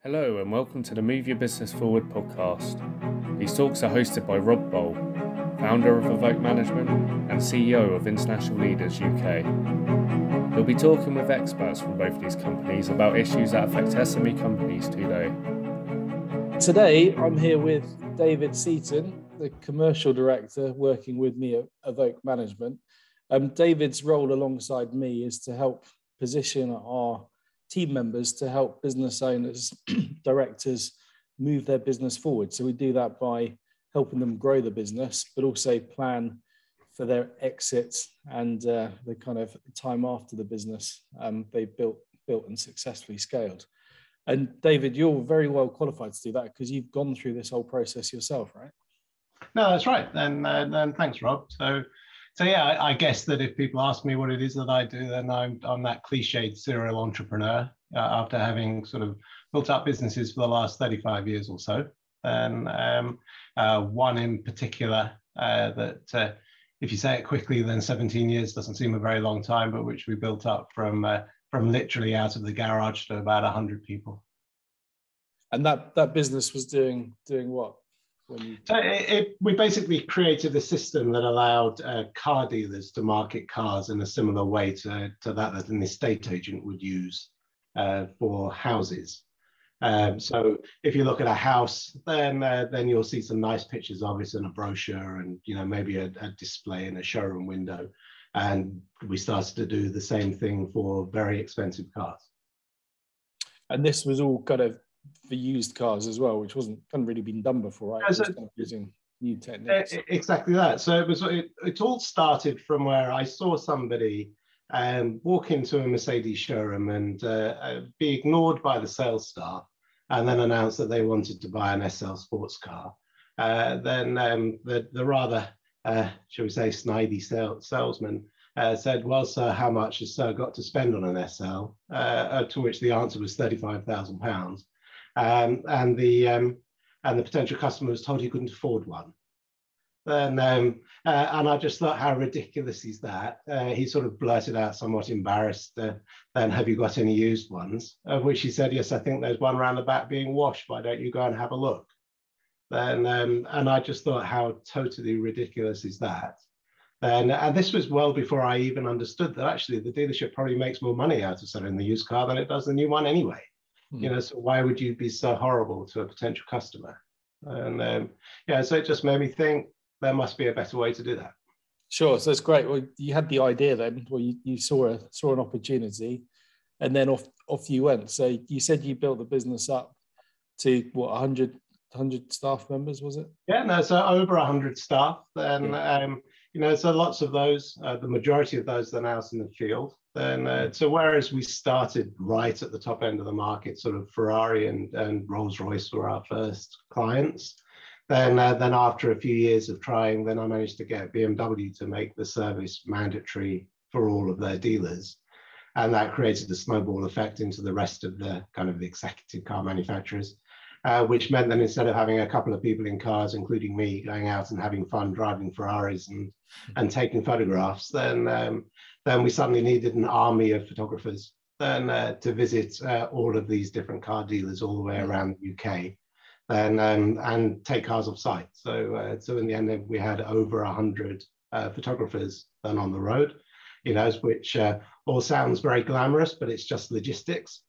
Hello and welcome to the Move Your Business Forward podcast. These talks are hosted by Boll, founder of Evoke Management and CEO of International Leaders UK. We'll be talking with experts from both these companies about issues that affect SME companies today. Today, I'm here with David Seaton, the commercial director working with me at Evoke Management. David's role alongside me is to help position our team members to help business owners, directors move their business forward. So we do that by helping them grow the business, but also plan for their exit and the kind of time after the business they've built and successfully scaled. And David, you're very well qualified to do that because you've gone through this whole process yourself, right? No, that's right. And thanks, Rob. So yeah, I guess that if people ask me what it is that I do, then I'm that cliched serial entrepreneur after having sort of built up businesses for the last 35 years or so. And one in particular that if you say it quickly, then 17 years doesn't seem a very long time, but which we built up from literally out of the garage to about 100 people. And that business was doing what? So we basically created a system that allowed car dealers to market cars in a similar way to that an estate agent would use for houses. So if you look at a house, then you'll see some nice pictures of it in a brochure and maybe a display in a showroom window. And we started to do the same thing for very expensive cars. And this was all kind of for used cars as well, which hadn't really been done before, right? So, kind of using new techniques. Exactly that. So it all started from where I saw somebody walk into a Mercedes showroom and be ignored by the sales staff, and then announce that they wanted to buy an SL sports car. Then the rather, shall we say, snidey salesman said, "Well, sir, how much has sir got to spend on an SL?" To which the answer was £35,000. And the potential customer was told he couldn't afford one. And I just thought, how ridiculous is that? He sort of blurted out, somewhat embarrassed, "Then have you got any used ones?" Of which he said, "Yes, I think there's one round the back being washed. Why don't you go and have a look?" And I just thought, how totally ridiculous is that? And this was well before I even understood that actually the dealership probably makes more money out of selling the used car than it does the new one anyway. So why would you be so horrible to a potential customer? And so it just made me think there must be a better way to do that. Sure. So it's great. Well, you had the idea then, well, you saw an opportunity, and then off you went. So you said you built the business up to what, 100 staff members, was it? Yeah, no, so over 100 staff. Then so lots of those, the majority of those are now out in the field. Then so whereas we started right at the top end of the market, sort of Ferrari and Rolls-Royce were our first clients. Then after a few years of trying, then I managed to get BMW to make the service mandatory for all of their dealers. And that created a snowball effect into the rest of the kind of the executive car manufacturers, which meant that instead of having a couple of people in cars, including me, going out and having fun driving Ferraris and taking photographs, then we suddenly needed an army of photographers to visit all of these different car dealers all the way around the UK and take cars off site. So in the end, we had over 100 photographers then on the road, which all sounds very glamorous, but it's just logistics.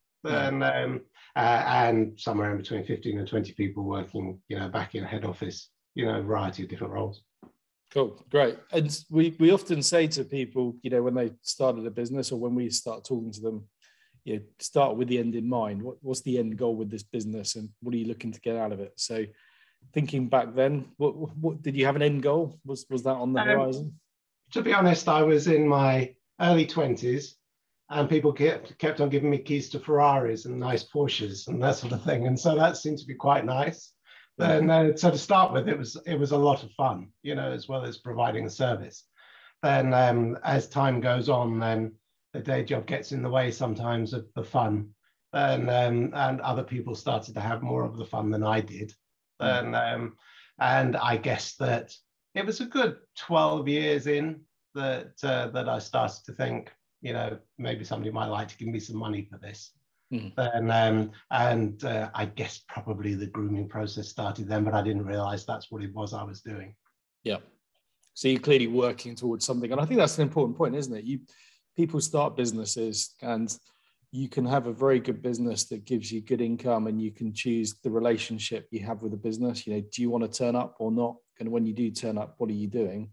And somewhere in between 15 and 20 people working, back in head office, a variety of different roles. Cool, great. And we often say to people, when they started a business or when we start talking to them, start with the end in mind. What's the end goal with this business and what are you looking to get out of it? So thinking back then, what did you have an end goal? Was that on the horizon? To be honest, I was in my early 20s and people kept on giving me keys to Ferraris and nice Porsches and that sort of thing. And so that seemed to be quite nice. So to start with, it was a lot of fun, as well as providing a service. Then as time goes on, then the day job gets in the way sometimes of the fun. And other people started to have more of the fun than I did. And I guess that it was a good 12 years in that I started to think, maybe somebody might like to give me some money for this. Then I guess probably the grooming process started then, but I didn't realize that's what it was I was doing. Yeah. So you're clearly working towards something. And I think that's an important point, isn't it? People start businesses, and you can have a very good business that gives you good income, and you can choose the relationship you have with the business. You know, do you want to turn up or not? And when you do turn up, what are you doing?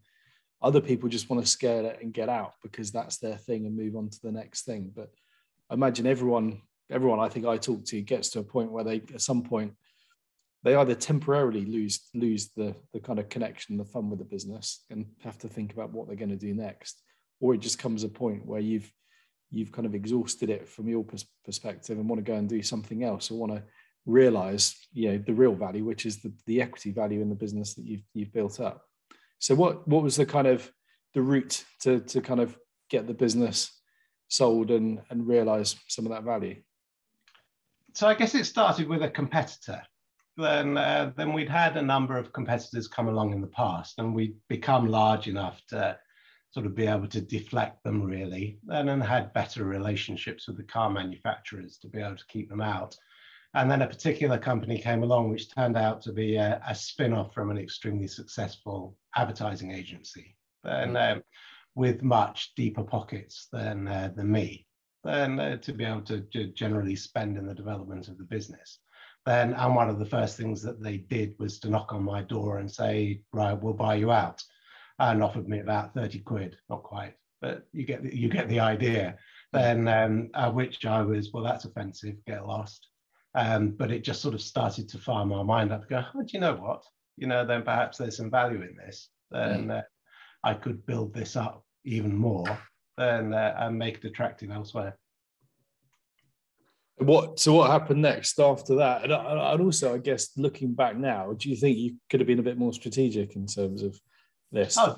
Other people just want to scale it and get out because that's their thing and move on to the next thing. But I imagine everyone I think I talk to gets to a point where at some point, they either temporarily lose the kind of connection, the fun with the business, and have to think about what they're going to do next, or it just comes a point where you've kind of exhausted it from your perspective and want to go and do something else, or want to realize, the real value, which is the equity value in the business that you've built up. So what was the kind of the route to kind of get the business sold and realize some of that value? So I guess it started with a competitor. Then we'd had a number of competitors come along in the past, and we'd become large enough to sort of be able to deflect them really, and then had better relationships with the car manufacturers to be able to keep them out. And then a particular company came along which turned out to be a spin-off from an extremely successful advertising agency, and with much deeper pockets than me, and to be able to generally spend in the development of the business. And one of the first things that they did was to knock on my door and say, right, we'll buy you out, and offered me about 30 quid, not quite, but you get the idea. Then which I was, well, that's offensive, get lost. But it just sort of started to fire my mind up, go, oh, do you know what? Then perhaps there's some value in this. Then I could build this up even more and make it attractive elsewhere. So what happened next after that? And also, I guess, looking back now, do you think you could have been a bit more strategic in terms of this? Oh,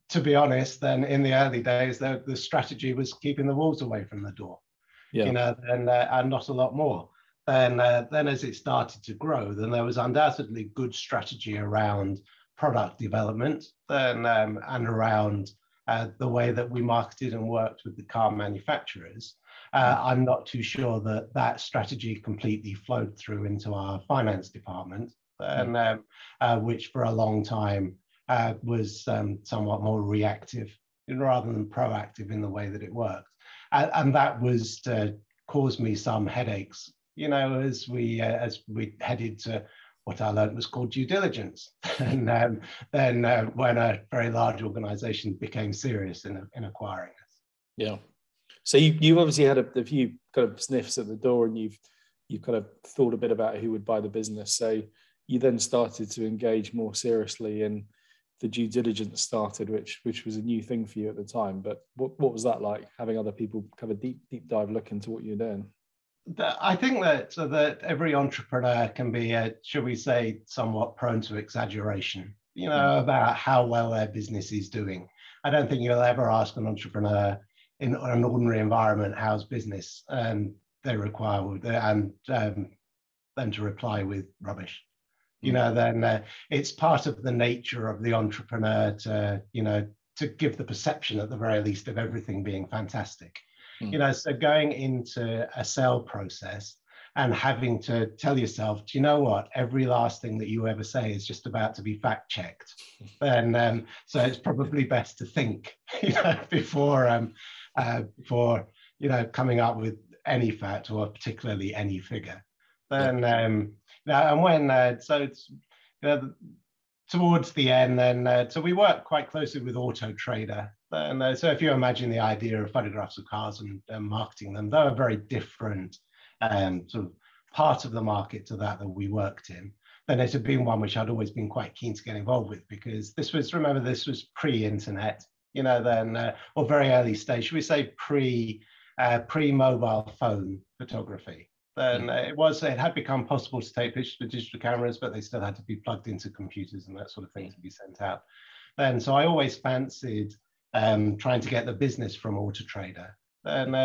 to be honest, then in the early days, the strategy was keeping the wolves away from the door, and not a lot more. Then as it started to grow, then there was undoubtedly good strategy around product development and around the way that we marketed and worked with the car manufacturers. I'm not too sure that strategy completely flowed through into our finance department, which for a long time was somewhat more reactive rather than proactive in the way that it worked. And that was to cause me some headaches, as we headed to what I learned was called due diligence. And then when a very large organization became serious in acquiring us. Yeah. So you obviously had a few kind of sniffs at the door, and you've kind of thought a bit about who would buy the business. So you then started to engage more seriously, and the due diligence started, which was a new thing for you at the time. But what was that like, having other people kind of deep dive look into what you're doing? I think that every entrepreneur can be, shall we say, somewhat prone to exaggeration, about how well their business is doing. I don't think you'll ever ask an entrepreneur in an ordinary environment, how's business? And they require them to reply with rubbish. Then it's part of the nature of the entrepreneur to give the perception at the very least of everything being fantastic. So going into a sale process and having to tell yourself, do you know what? Every last thing that you ever say is just about to be fact checked. And so it's probably best to think, before coming up with any fact or particularly any figure. Then and when so it's towards the end, then so we work quite closely with Auto Trader. And so if you imagine the idea of photographs of cars and marketing them, they're a very different sort of part of the market to that we worked in. Then it had been one which I'd always been quite keen to get involved with, because this was pre-internet, or very early stage, should we say pre-mobile phone photography. Then it had become possible to take pictures with digital cameras, but they still had to be plugged into computers and that sort of thing to be sent out. Then so I always fancied trying to get the business from Auto Trader, and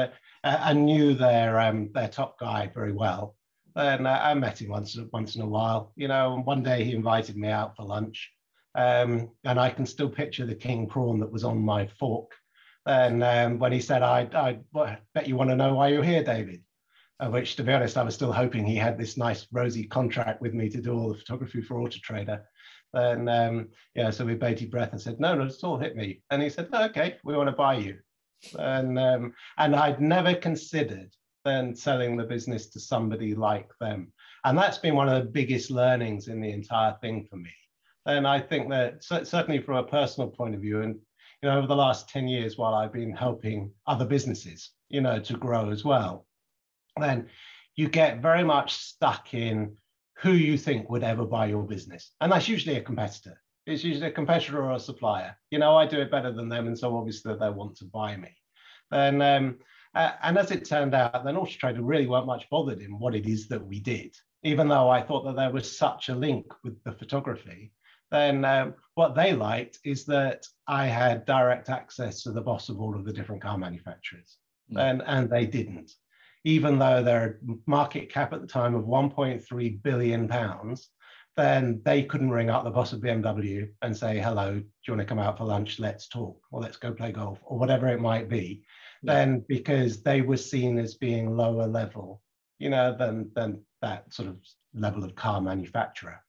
I knew their top guy very well. And I met him once in a while, and one day he invited me out for lunch, and I can still picture the king prawn that was on my fork. And when he said, I bet you want to know why you're here, David. which, to be honest, I was still hoping he had this nice rosy contract with me to do all the photography for Auto Trader. And so we bated breath and said, no, it's all hit me. And he said, oh, okay, we want to buy you. And I'd never considered then selling the business to somebody like them. And that's been one of the biggest learnings in the entire thing for me. And I think that certainly from a personal point of view, and over the last 10 years while I've been helping other businesses, to grow as well, then you get very much stuck in who you think would ever buy your business. And that's usually a competitor. It's usually a competitor or a supplier. I do it better than them, and so obviously they want to buy me. And as it turned out, then Auto Trader really weren't much bothered in what it is that we did, even though I thought that there was such a link with the photography. Then what they liked is that I had direct access to the boss of all of the different car manufacturers, and they didn't. Even though their market cap at the time of 1.3 billion pounds, then they couldn't ring up the boss of BMW and say, hello, do you want to come out for lunch? Let's talk, or let's go play golf, or whatever it might be. Then because they were seen as being lower level, than that sort of level of car manufacturer.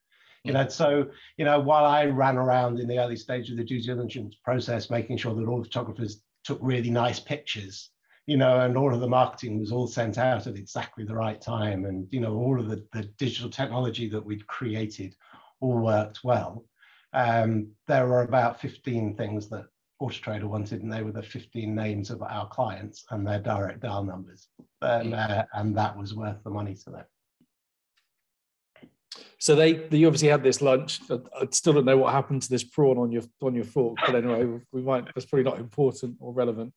So, while I ran around in the early stage of the due diligence process, making sure that all the photographers took really nice pictures, and all of the marketing was all sent out at exactly the right time. And, all of the digital technology that we'd created all worked well. There were about 15 things that Auto Trader wanted, and they were the 15 names of our clients and their direct dial numbers. And that was worth the money to them. So they obviously had this lunch. I still don't know what happened to this prawn on your fork, but anyway, that's probably not important or relevant.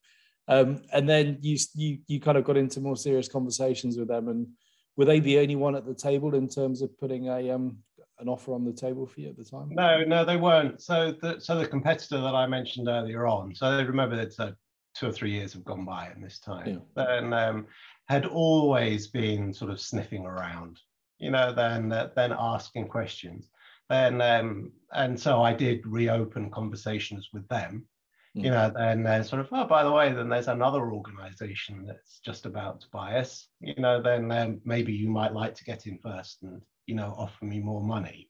And then you kind of got into more serious conversations with them. And were they the only one at the table in terms of putting an offer on the table for you at the time? No, they weren't. So the competitor that I mentioned earlier on, so they remember that 2 or 3 years have gone by in this time, and had always been sort of sniffing around, then asking questions. And so I did reopen conversations with them. Then sort of, oh, by the way, then there's another organization that's just about to buy us, then maybe you might like to get in first and, offer me more money.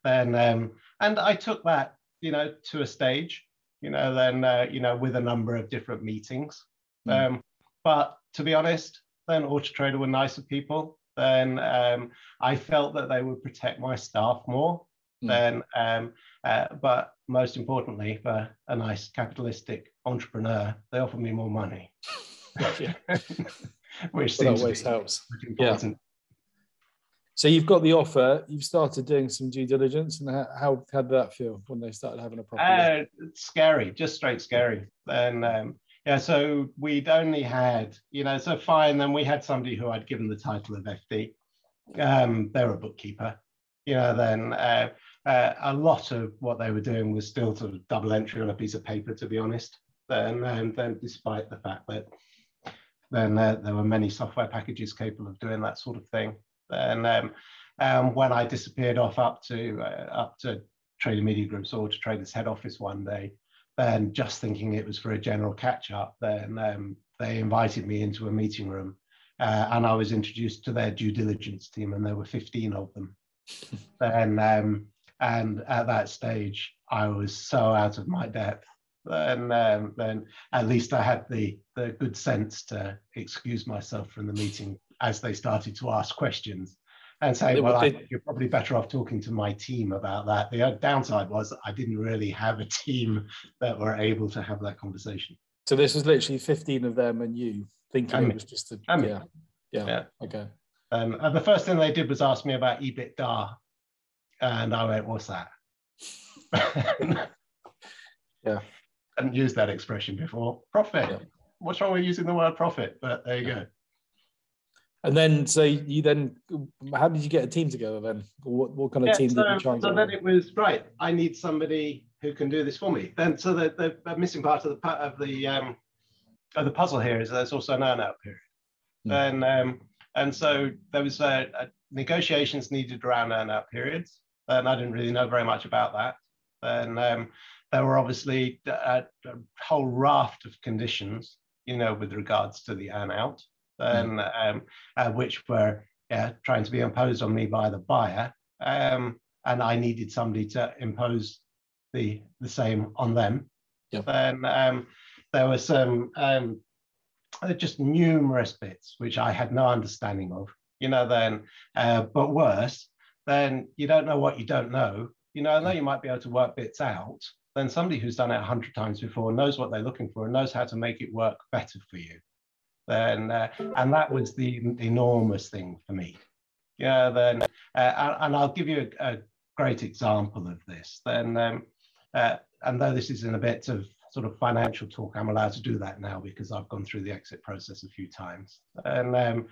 Then, and I took that, to a stage, then, with a number of different meetings. But to be honest, then Auto Trader were nicer people. Then I felt that they would protect my staff more. But most importantly, for a nice capitalistic entrepreneur, they offer me more money, which seems always helps. Important. So you've got the offer. You've started doing some due diligence, and how did that feel when they started having a proper? Scary, just straight scary. And so we'd only had, so fine. Then we had somebody who I'd given the title of FD. They were a bookkeeper. Then. A lot of what they were doing was still sort of double entry on a piece of paper, to be honest. Then despite the fact that then there were many software packages capable of doing that sort of thing. Then when I disappeared off up to Trader Media Group's Auto Trader's head office one day, then just thinking it was for a general catch up, then they invited me into a meeting room, and I was introduced to their due diligence team, and there were 15 of them. Then and at that stage, I was so out of my depth. Then at least I had the good sense to excuse myself from the meeting as they started to ask questions and say, well, you're probably better off talking to my team about that. The downside was I didn't really have a team that were able to have that conversation. So this was literally 15 of them and you thinking it was just a... Yeah. Okay. The first thing they did was ask me about EBITDA. And I went, what's that? Yeah. Hadn't used that expression before. Profit. Yeah. What's wrong with using the word profit? But there you go. And then, so how did you get a team together then? What kind of team did you try and get? So then it was, right, I need somebody who can do this for me. Then, so the missing part of the puzzle here is there's also an earn-out period. And so there was negotiations needed around earn-out periods. And I didn't really know very much about that. And there were obviously a whole raft of conditions, with regards to the earn-out. then which were trying to be imposed on me by the buyer, and I needed somebody to impose the same on them. Yep. Then there were some just numerous bits which I had no understanding of, but worse, then you don't know what you don't know, and though you might be able to work bits out, then somebody who's done it 100 times before knows what they're looking for and knows how to make it work better for you. Then, and that was the enormous thing for me. And I'll give you a great example of this. Then, and though this is in a bit of sort of financial talk, I'm allowed to do that now because I've gone through the exit process a few times. And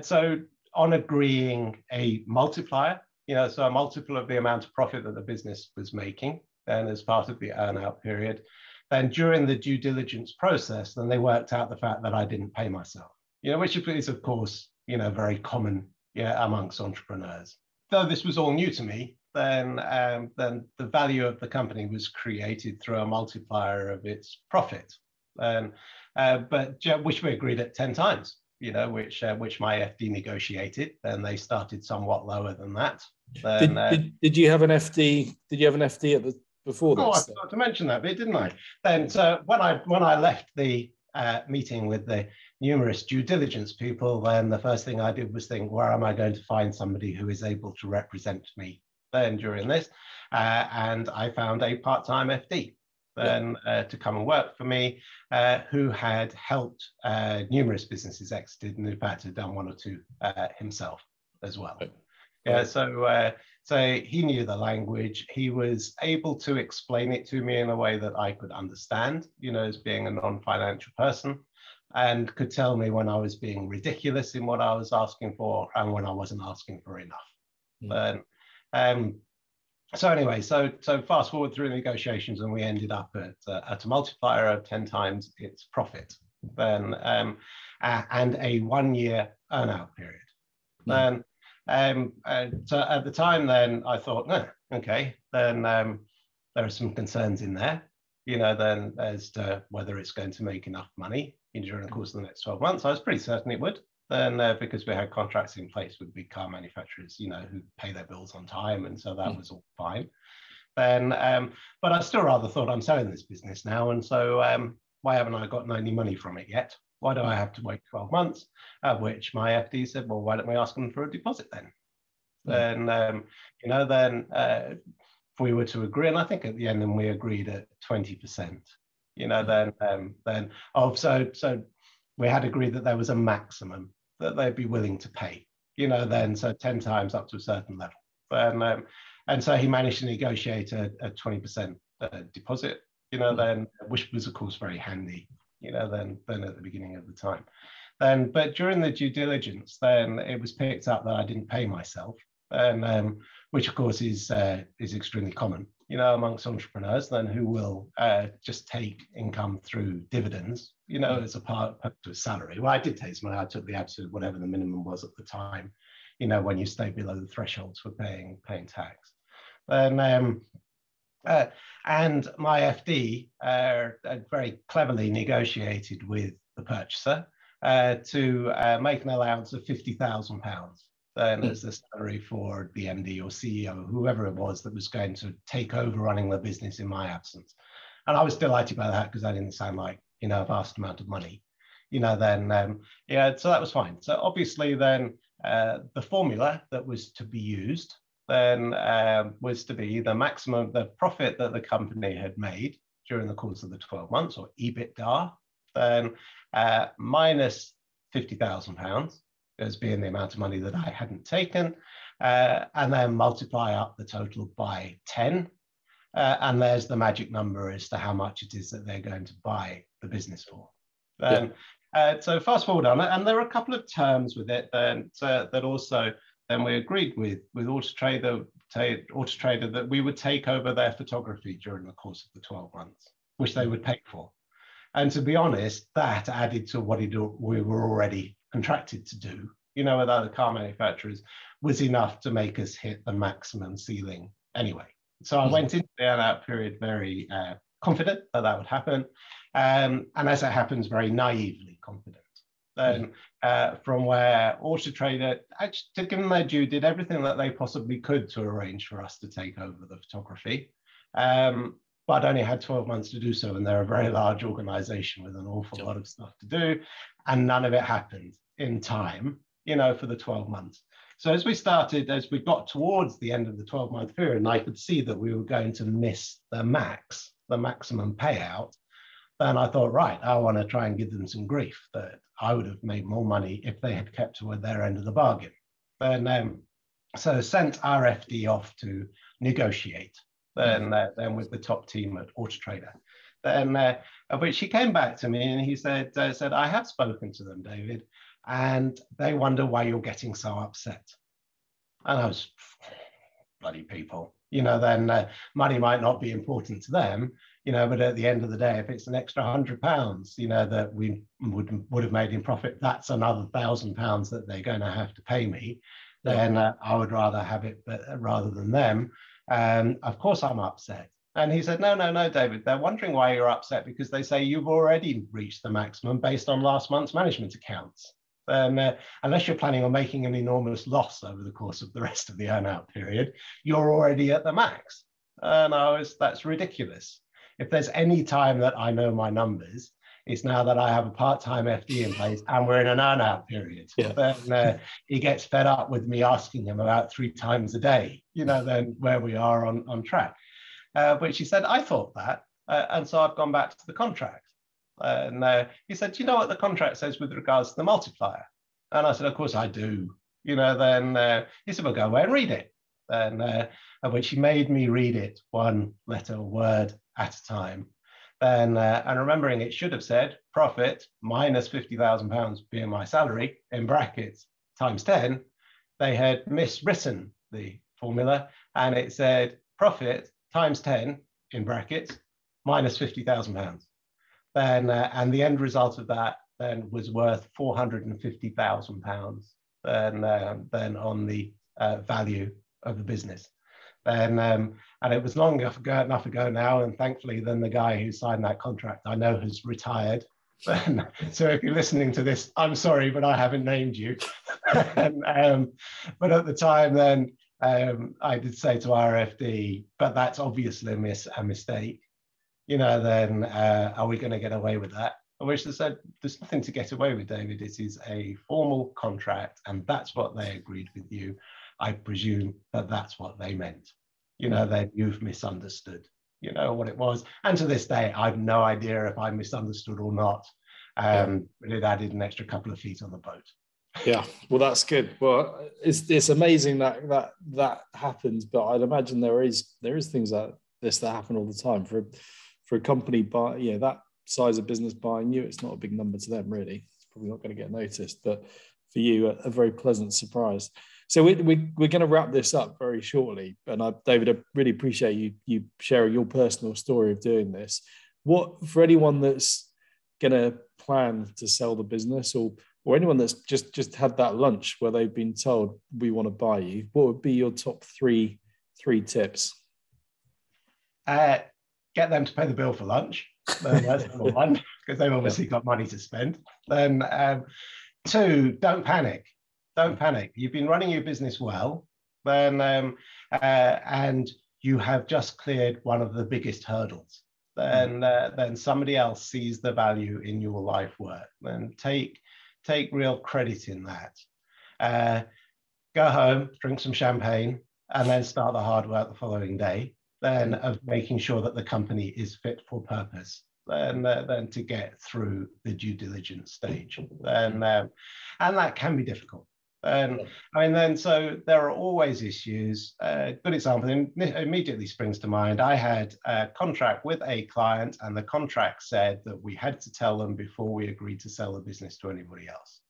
so on agreeing a multiplier, so a multiple of the amount of profit that the business was making, then as part of the earn-out period, then during the due diligence process, then they worked out the fact that I didn't pay myself, which is of course, very common amongst entrepreneurs. Though this was all new to me, then the value of the company was created through a multiplier of its profit, but which we agreed at 10 times, which my FD negotiated. Then they started somewhat lower than that. Then, did you have an FD? Did you have an FD at the before this? Oh, I forgot to mention that bit, didn't I? Then, so when I left the meeting with the numerous due diligence people, then the first thing I did was think, where am I going to find somebody who is able to represent me then during this? And I found a part-time FD then to come and work for me, who had helped numerous businesses exited, and in fact had done one or two himself as well. Yeah, so he knew the language. He was able to explain it to me in a way that I could understand, as being a non-financial person, and could tell me when I was being ridiculous in what I was asking for and when I wasn't asking for enough. So anyway, so fast forward through the negotiations, and we ended up at a multiplier of 10 times its profit, then and a 1-year earn-out period. Then. So at the time, then I thought, no, okay, then there are some concerns in there, then as to whether it's going to make enough money during the course of the next 12 months. I was pretty certain it would, then because we had contracts in place with big car manufacturers, who pay their bills on time, and so that was all fine. Then, but I still rather thought, I'm selling this business now, and so why haven't I gotten any money from it yet? Why do I have to wait 12 months? At which my FD said, well, why don't we ask them for a deposit then? Then, then if we were to agree, and I think at the end, then we agreed at 20%, so we had agreed that there was a maximum that they'd be willing to pay, then, so 10 times up to a certain level. And so he managed to negotiate a 20% deposit, then, which was of course very handy. Then at the beginning of the time. Then, but during the due diligence, then it was picked up that I didn't pay myself, and which of course is extremely common, amongst entrepreneurs, then who will just take income through dividends, as a part of a salary. Well, I did take some money. I took the absolute whatever the minimum was at the time, when you stay below the thresholds for paying tax. Then. And my FD very cleverly negotiated with the purchaser to make an allowance of £50,000 then as the salary for the MD or CEO, whoever it was that was going to take over running the business in my absence. And I was delighted by that because that didn't sound like, a vast amount of money, then, so that was fine. So obviously then the formula that was to be used then was to be the maximum, the profit that the company had made during the course of the 12 months, or EBITDA, then minus £50,000 as being the amount of money that I hadn't taken, and then multiply up the total by 10. And there's the magic number as to how much it is that they're going to buy the business for. So fast forward on it, and there are a couple of terms with it that also then we agreed with Auto Trader that we would take over their photography during the course of the 12 months, which they would pay for. And to be honest, that added to what we were already contracted to do, with other car manufacturers, was enough to make us hit the maximum ceiling anyway. So I went into the earn-out period very confident that would happen, and as it happens, very naively confident. Then from where Auto Trader, actually, to give them their due, did everything that they possibly could to arrange for us to take over the photography. But only had 12 months to do so, and they're a very large organization with an awful lot of stuff to do, and none of it happened in time, for the 12 months. So as we got towards the end of the 12-month period, and I could see that we were going to miss the maximum payout, then I thought, right, I want to try and give them some grief, that I would have made more money if they had kept to their end of the bargain. And so sent our FD off to negotiate. Then with the top team at Auto Trader. Then, which he came back to me and he said, I have spoken to them, David, and they wonder why you're getting so upset. And I was, bloody people, then money might not be important to them, but at the end of the day, if it's an extra £100, that we would have made in profit, that's another £1,000 that they're going to have to pay me. Then I would rather have it rather than them. Of course I'm upset. And he said, no, David, they're wondering why you're upset because they say you've already reached the maximum based on last month's management accounts. Unless you're planning on making an enormous loss over the course of the rest of the earn-out period, you're already at the max. And that's ridiculous. If there's any time that I know my numbers, it's now that I have a part-time FD in place and we're in an earn-out period. Then he gets fed up with me asking him about 3 times a day, then where we are on track. Which he said, I thought that. And so I've gone back to the contract. And he said, do you know what the contract says with regards to the multiplier? And I said, of course I do. Then he said, well, go away and read it. And which he made me read it one letter, word at a time. Then, and remembering it should have said profit minus £50,000 being my salary in brackets times 10, they had miswritten the formula and it said profit times 10 in brackets minus £50,000. Then, and the end result of that then was worth £450,000 then on the value of the business. And it was long enough ago now, and thankfully then the guy who signed that contract I know has retired. So if you're listening to this, I'm sorry, but I haven't named you. But at the time then, I did say to RFD, but that's obviously a mistake. Then are we going to get away with that? On which they said, there's nothing to get away with, David. It is a formal contract, and that's what they agreed with you. I presume that that's what they meant. Then you've misunderstood, what it was. And to this day, I've no idea if I misunderstood or not. But it added an extra couple of feet on the boat. Yeah, well, that's good. Well, it's amazing that happens, but I'd imagine there is things like this that happen all the time for a company that size of business buying you. It's not a big number to them, really. It's probably not going to get noticed, but for you, a very pleasant surprise. So we're going to wrap this up very shortly. And David, I really appreciate you sharing your personal story of doing this. What, for anyone that's going to plan to sell the business or anyone that's just had that lunch where they've been told, we want to buy you, what would be your top three tips? Get them to pay the bill for lunch. That's number one, because they've obviously got money to spend. Then 2, don't panic. Don't panic. You've been running your business well, then and you have just cleared one of the biggest hurdles. Then somebody else sees the value in your life work. Then take real credit in that. Go home, drink some champagne, and then start the hard work the following day. Then of making sure that the company is fit for purpose. Then to get through the due diligence stage. And that can be difficult. So there are always issues. Good example immediately springs to mind. I had a contract with a client, and the contract said that we had to tell them before we agreed to sell the business to anybody else.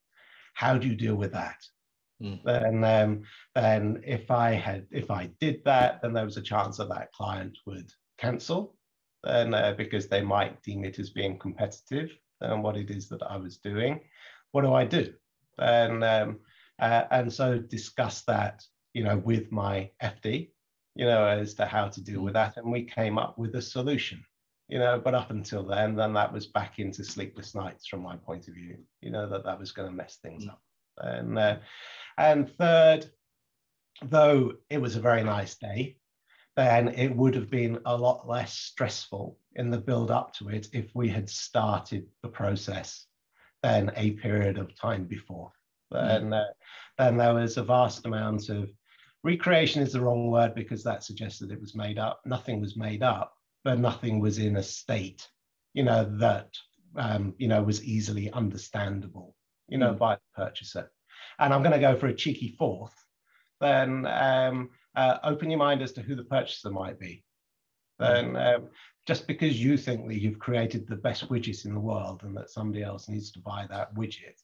How do you deal with that? Then if I did that, then there was a chance that client would cancel, because they might deem it as being competitive than what it is that I was doing. What do I do? And so discuss that, with my FD, as to how to deal with that. And we came up with a solution. but up until then that was back into sleepless nights from my point of view, that was going to mess things up. And third, though it was a very nice day, then it would have been a lot less stressful in the build up to it if we had started the process than a period of time before. Then there was a vast amount of recreation is the wrong word, because that suggests that it was made up. Nothing was made up, but nothing was in a state, that, was easily understandable, by the purchaser. And I'm going to go for a cheeky fourth. Then open your mind as to who the purchaser might be. Then just because you think that you've created the best widget in the world and that somebody else needs to buy that widget,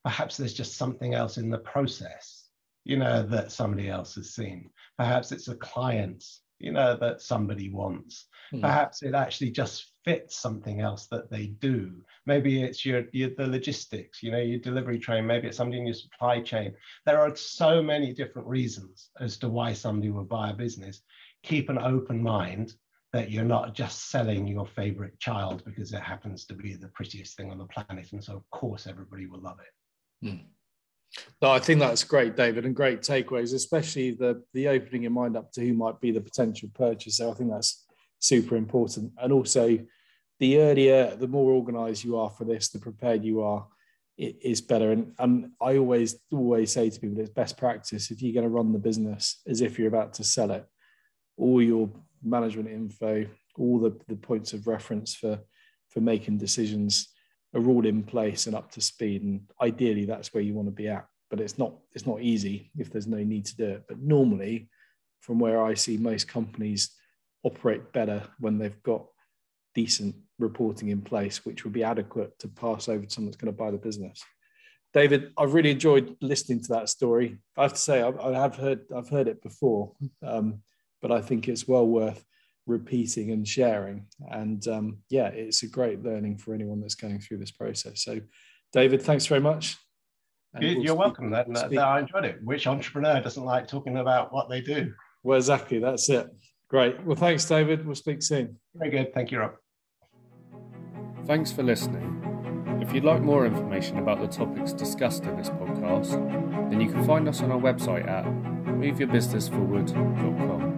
perhaps there's just something else in the process, that somebody else has seen. Perhaps it's a client, that somebody wants. Perhaps it actually just fits something else that they do. Maybe it's the logistics, your delivery train. Maybe it's somebody in your supply chain. There are so many different reasons as to why somebody would buy a business. Keep an open mind that you're not just selling your favorite child because it happens to be the prettiest thing on the planet, and so of course everybody will love it. No, I think that's great, David, and great takeaways, especially the opening your mind up to who might be the potential purchaser. I think that's super important. And also, the earlier, the more organised you are for this, the prepared you are, it is better. And I always say to people, it's best practice if you're going to run the business as if you're about to sell it. All your management info, all the points of reference for making decisions are all in place and up to speed. And ideally, that's where you want to be at. But it's not easy if there's no need to do it. But normally, from where I see, most companies operate better when they've got decent reporting in place, which would be adequate to pass over to someone that's going to buy the business. David, I've really enjoyed listening to that story. I have to say, I've heard it before, but I think it's well worth repeating and sharing. And it's a great learning for anyone that's going through this process. So, David, thanks very much. You're welcome. I enjoyed it. Which entrepreneur doesn't like talking about what they do? Well, exactly. That's it. Great. Well, thanks, David. We'll speak soon. Very good. Thank you, Rob. Thanks for listening. If you'd like more information about the topics discussed in this podcast, then you can find us on our website at moveyourbusinessforward.com.